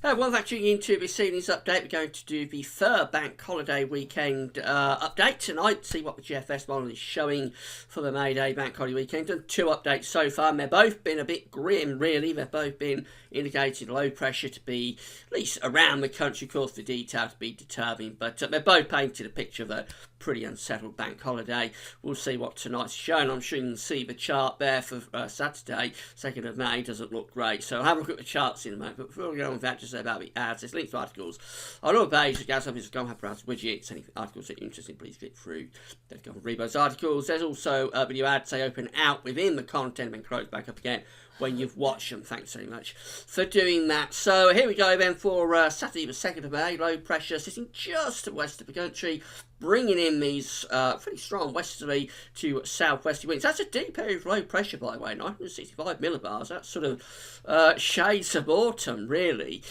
Everyone, thanks for tuning in to this evening's update. We're going to do the third bank holiday weekend update tonight. See what the GFS model is showing for the May Day bank holiday weekend. Done two updates so far, and they've both been a bit grim, really. They've both been indicating low pressure to be at least around the country. Of course, the detail to be determined, but they're both painted a picture of a pretty unsettled bank holiday. We'll see what tonight's showing. I'm sure you can see the chart there for Saturday, 2nd of May. Doesn't look great, so I'll have a look at the charts in a moment. But before we go on with that, just say about the ads. There's links to articles on all pages. Guys, obviously, go and have browse widgets. Any articles that you're interested in, please click through. Then go and read those articles. There's also video ads. They open out within the content and close back up again when you've watched them. Thanks very much for doing that. So here we go then for Saturday the 2nd of May. Low pressure sitting just west of the country, bringing in these pretty strong westerly to southwesterly winds. That's a deep area of low pressure, by the way, 965 millibars. That's sort of shades of autumn, really.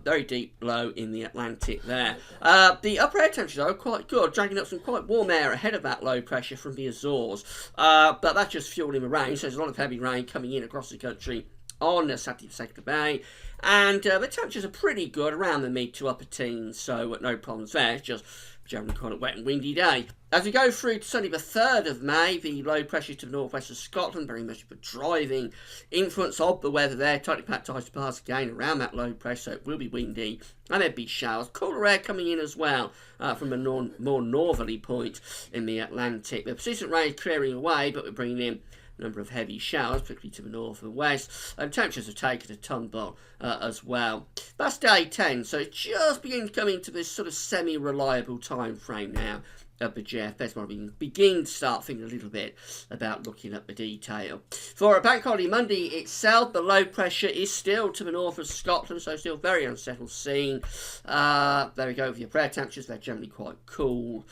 Very deep low in the Atlantic there. The upper air temperatures are quite good, dragging up some quite warm air ahead of that low pressure from the Azores. But that's just fueling the rain, so there's a lot of heavy rain coming in across the country on Saturday the 2nd of May, and the temperatures are pretty good, around the mid to upper teens, so no problems there. It's just generally quite a wet and windy day. As we go through to Sunday the 3rd of May, the low pressure to the northwest of Scotland, very much the driving influence of the weather there. Tightly packed ice pass again around that low pressure, so it will be windy, and there'll be showers. Cooler air coming in as well from a more northerly point in the Atlantic. The persistent rain is clearing away, but we're bringing in number of heavy showers, particularly to the north and west, and temperatures have taken a tumble as well. That's day 10, so it's just beginning to come into this sort of semi-reliable time frame now of the GFS model. We can begin to start thinking a little bit about looking at the detail. For a bank holiday Monday itself, the low pressure is still to the north of Scotland, so still very unsettled scene. There we go with your prayer temperatures, they're generally quite cool.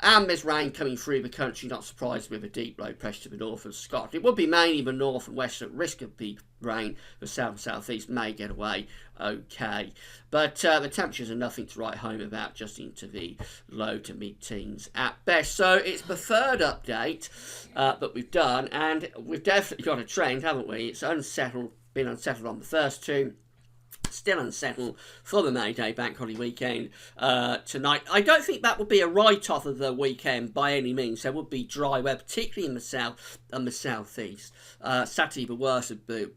And there's rain coming through the country, not surprised with a deep low pressure to the north of Scotland. It would be mainly the north and west at risk of the rain. The south and southeast may get away okay. But the temperatures are nothing to write home about, just into the low to mid-teens at best. So it's the third update that we've done, and we've definitely got a trend, haven't we? It's unsettled, been unsettled on the first two. Still unsettled for the May Day bank holiday weekend tonight. I don't think that would be a write-off of the weekend by any means. There would be dry weather, particularly in the south and the southeast. Saturday, the worst of the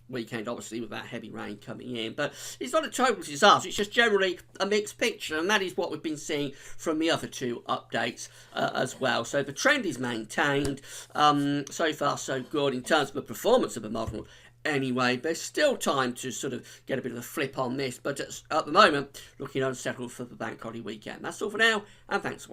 weekend, obviously, with that heavy rain coming in. But it's not a total disaster. It's just generally a mixed picture, and that is what we've been seeing from the other two updates as well. So the trend is maintained. So far, so good in terms of the performance of the model. Anyway, there's still time to sort of get a bit of a flip on this, but at the moment, looking unsettled for the bank holiday weekend. That's all for now, and thanks for watching.